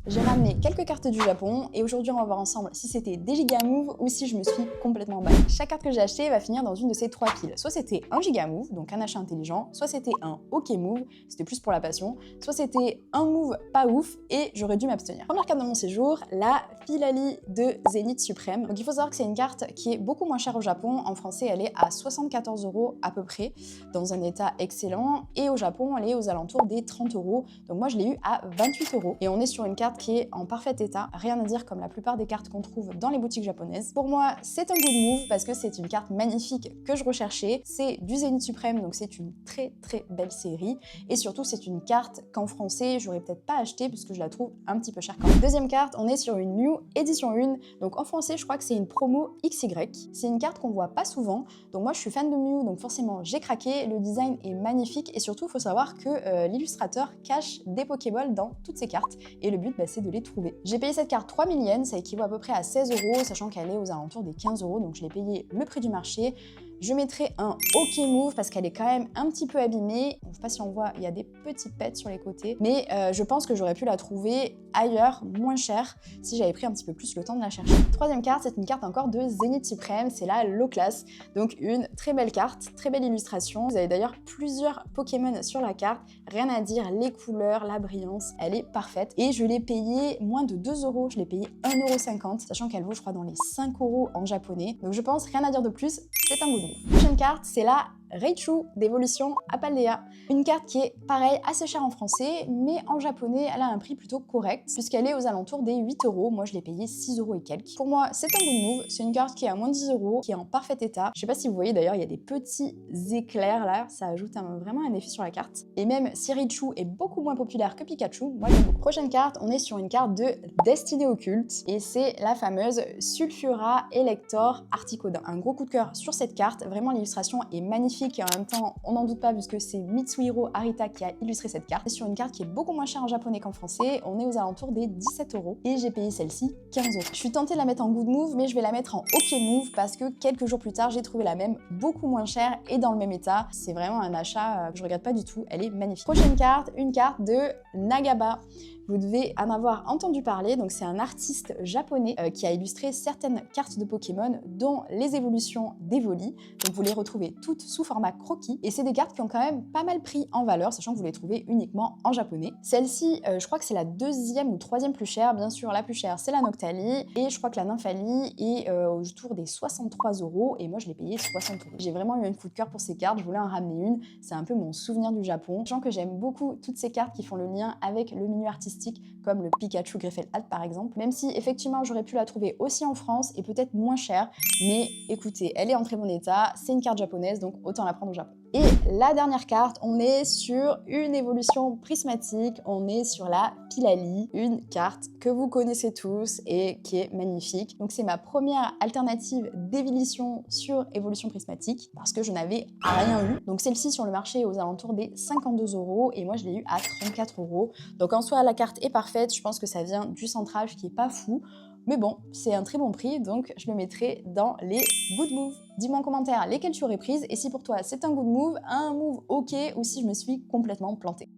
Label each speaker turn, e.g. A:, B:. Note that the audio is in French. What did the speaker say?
A: J'ai ramené quelques cartes du Japon et aujourd'hui on va voir ensemble si c'était des Giga Move ou si je me suis complètement emballée. Chaque carte que j'ai achetée va finir dans une de ces trois piles. Soit c'était un Giga Move, donc un achat intelligent, soit c'était un OK Move, c'était plus pour la passion, soit c'était un Move pas ouf et j'aurais dû m'abstenir. Première carte de mon séjour, la Philalie de Zénith Suprême. Donc il faut savoir que c'est une carte qui est beaucoup moins chère au Japon. En français, elle est à 74 € à peu près, dans un état excellent. Et au Japon, elle est aux alentours des 30 €. Donc moi, je l'ai eu à 28 €. Et on est sur une carte qui est en parfait état. Rien à dire comme la plupart des cartes qu'on trouve dans les boutiques japonaises. Pour moi, c'est un good move parce que c'est une carte magnifique que je recherchais. C'est du Zénith Suprême, donc c'est une très belle série. Et surtout, c'est une carte qu'en français, j'aurais peut-être pas acheté parce que je la trouve un petit peu chère quand même. Deuxième carte, on est sur une Mew édition 1. Donc en français, je crois que c'est une promo XY. C'est une carte qu'on voit pas souvent. Donc moi, je suis fan de Mew, donc forcément, j'ai craqué. Le design est magnifique et surtout, il faut savoir que l'illustrateur cache des Pokéballs dans toutes ses cartes. Et le but, c'est de les trouver. J'ai payé cette carte 3000 yens, ça équivaut à peu près à 16 €, sachant qu'elle est aux alentours des 15 €. Donc je l'ai payé le prix du marché. Je mettrai un OK Move parce qu'elle est quand même un petit peu abîmée. Je ne sais pas si on voit, il y a des petits pets sur les côtés. Mais je pense que j'aurais pu la trouver ailleurs, moins chère, si j'avais pris un petit peu plus le temps de la chercher. Troisième carte, c'est une carte encore de Zénith Suprême, c'est la Low Class. Donc une très belle carte, très belle illustration. Vous avez d'ailleurs plusieurs Pokémon sur la carte. Rien à dire, les couleurs, la brillance, elle est parfaite. Et je l'ai payée moins de 2 €, je l'ai payée 1,50 €, sachant qu'elle vaut, je crois, dans les 5 € en japonais. Donc je pense, rien à dire de plus, c'est un good move. Prochaine carte, c'est la Raichu d'évolution Apaldea. Une carte qui est, pareil, assez chère en français, mais en japonais, elle a un prix plutôt correct, puisqu'elle est aux alentours des 8 €. Moi, je l'ai payée 6 € et quelques. Pour moi, c'est un good move. C'est une carte qui est à moins de 10 €, qui est en parfait état. Je sais pas si vous voyez, d'ailleurs, il y a des petits éclairs là, ça ajoute vraiment un effet sur la carte. Et même si Raichu est beaucoup moins populaire que Pikachu, moi j'aime beaucoup. Prochaine carte, on est sur une carte de Destinée Occulte, et c'est la fameuse Sulfura Elector Articodin. Un gros coup de cœur sur cette carte, vraiment l'illustration est magnifique. Et en même temps, on n'en doute pas puisque c'est Mitsuhiro Arita qui a illustré cette carte. C'est sur une carte qui est beaucoup moins chère en japonais qu'en français. On est aux alentours des 17 € et j'ai payé celle-ci 15 €. Je suis tentée de la mettre en good move, mais je vais la mettre en OK move parce que quelques jours plus tard, j'ai trouvé la même beaucoup moins chère et dans le même état. C'est vraiment un achat que je regrette pas du tout. Elle est magnifique. Prochaine carte, une carte de Nagaba. Vous devez en avoir entendu parler, donc c'est un artiste japonais qui a illustré certaines cartes de Pokémon, dont les évolutions d'Evoli. Donc vous les retrouvez toutes sous format croquis, et c'est des cartes qui ont quand même pas mal pris en valeur, sachant que vous les trouvez uniquement en japonais. Celle-ci, je crois que c'est la deuxième ou troisième plus chère. Bien sûr, la plus chère, c'est la Noctali, et je crois que la Nymphalie est autour des 63 €, et moi je l'ai payé 60 €. J'ai vraiment eu un coup de cœur pour ces cartes, je voulais en ramener une. C'est un peu mon souvenir du Japon, sachant que j'aime beaucoup toutes ces cartes qui font le lien avec le milieu artistique, comme le Pikachu Greffel-Hat par exemple, même si effectivement j'aurais pu la trouver aussi en France et peut-être moins chère, mais écoutez, elle est en très bon état, c'est une carte japonaise, donc autant la prendre au Japon. Et la dernière carte, on est sur une évolution prismatique, on est sur la Pilali, une carte que vous connaissez tous et qui est magnifique. Donc c'est ma première alternative d'évolution sur évolution prismatique parce que je n'avais rien eu. Donc celle-ci sur le marché est aux alentours des 52 € et moi je l'ai eu à 34 €. Donc en soi la carte est parfaite, je pense que ça vient du centrage qui est pas fou. Mais bon, c'est un très bon prix, donc je le mettrai dans les good moves. Dis-moi en commentaire lesquels tu aurais prises et si pour toi c'est un good move, un move ok ou si je me suis complètement plantée.